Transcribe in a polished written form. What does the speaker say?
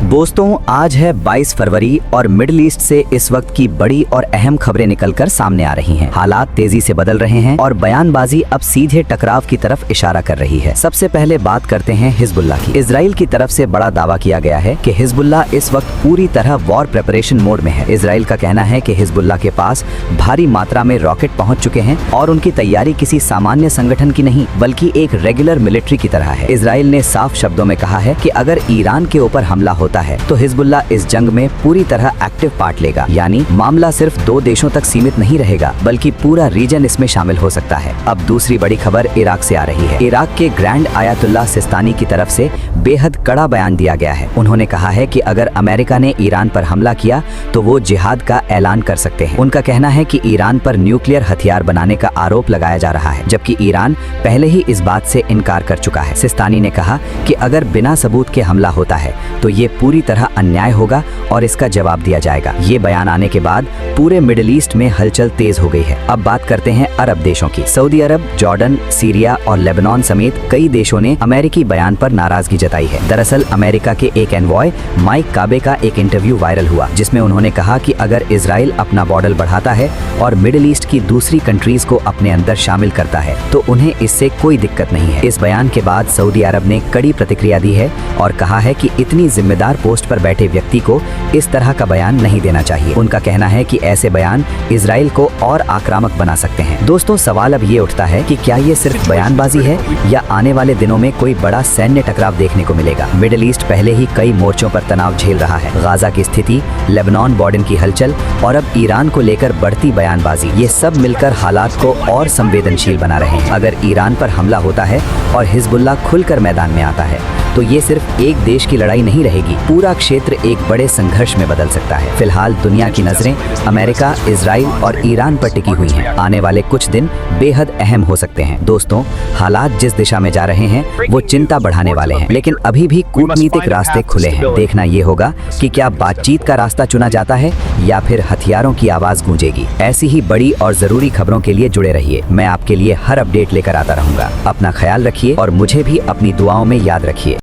दोस्तों, आज है 22 फरवरी और मिडिल ईस्ट से इस वक्त की बड़ी और अहम खबरें निकलकर सामने आ रही हैं। हालात तेजी से बदल रहे हैं और बयानबाजी अब सीधे टकराव की तरफ इशारा कर रही है। सबसे पहले बात करते हैं हिजबुल्लाह की। इजराइल की तरफ से बड़ा दावा किया गया है कि हिजबुल्लाह इस वक्त पूरी तरह वॉर प्रिपरेशन मोड में है। इजराइल का कहना है कि हिजबुल्लाह के पास भारी मात्रा में रॉकेट पहुंच चुके हैं और उनकी तैयारी किसी सामान्य संगठन की नहीं बल्कि एक रेगुलर मिलिट्री की तरह है। इजराइल ने साफ शब्दों में कहा है कि अगर ईरान के ऊपर हमला होता है तो हिजबुल्लाह इस जंग में पूरी तरह एक्टिव पार्ट लेगा। यानी मामला सिर्फ 2 देशों तक सीमित नहीं रहेगा बल्कि पूरा रीजन इसमें शामिल हो सकता है। अब दूसरी बड़ी खबर इराक से आ रही है। इराक के ग्रैंड आयतुल्लाह सिस्तानी की तरफ से बेहद कड़ा बयान दिया गया है। उन्होंने कहा है कि अगर अमेरिका ने ईरान पर हमला किया तो वो जिहाद का ऐलान कर सकते हैं। उनका कहना है कि ईरान पर न्यूक्लियर हथियार बनाने का आरोप लगाया जा रहा है, जबकि ईरान पहले ही इस बात से इनकार कर चुका है। सिस्तानी ने कहा कि अगर बिना सबूत के हमला होता है तो ये पूरी तरह अन्याय होगा और इसका जवाब दिया जाएगा। ये बयान आने के बाद पूरे मिडिल ईस्ट में हलचल तेज हो गई है। अब बात करते हैं अरब देशों की। सऊदी अरब, जॉर्डन, सीरिया और लेबनान समेत कई देशों ने अमेरिकी बयान पर नाराजगी जताई है। दरअसल अमेरिका के एक एनवॉय माइक काबे का एक इंटरव्यू वायरल हुआ, जिसमें उन्होंने कहा कि अगर इजराइल अपना बॉर्डर बढ़ाता है और मिडिल ईस्ट की दूसरी कंट्रीज को अपने अंदर शामिल करता है तो उन्हें इससे कोई दिक्कत नहीं है। इस बयान के बाद सऊदी अरब ने कड़ी प्रतिक्रिया दी है और कहा है कि इतनी जिम्मेदार पोस्ट पर बैठे व्यक्ति को इस तरह का बयान नहीं देना चाहिए। उनका कहना है कि ऐसे बयान इजराइल को और आक्रामक बना सकते हैं। दोस्तों, सवाल अब ये उठता है कि क्या ये सिर्फ बयानबाजी है या आने वाले दिनों में कोई बड़ा सैन्य टकराव देखने को मिलेगा। मिडिल ईस्ट पहले ही कई मोर्चों पर तनाव झेल रहा है। गाजा की स्थिति, लेबनान बॉर्डर की हलचल और अब ईरान को लेकर बढ़ती बयानबाजी, ये सब मिलकर हालात को और संवेदनशील बना रहे हैं। अगर ईरान पर हमला होता है और हिजबुल्लाह खुलकर मैदान में आता है तो ये सिर्फ एक देश की लड़ाई नहीं रहेगी, पूरा क्षेत्र एक बड़े संघर्ष में बदल सकता है। फिलहाल दुनिया की नजरें अमेरिका, इजराइल और ईरान पर टिकी हुई हैं। आने वाले कुछ दिन बेहद अहम हो सकते हैं। दोस्तों, हालात जिस दिशा में जा रहे हैं वो चिंता बढ़ाने वाले हैं, लेकिन अभी भी कूटनीतिक रास्ते खुले हैं। देखना ये होगा कि क्या बातचीत का रास्ता चुना जाता है या फिर हथियारों की आवाज गूंजेगी। ऐसी ही बड़ी और जरूरी खबरों के लिए जुड़े रहिए। मैं आपके लिए हर अपडेट लेकर आता रहूंगा। अपना ख्याल रखिए और मुझे भी अपनी दुआओं में याद रखिए।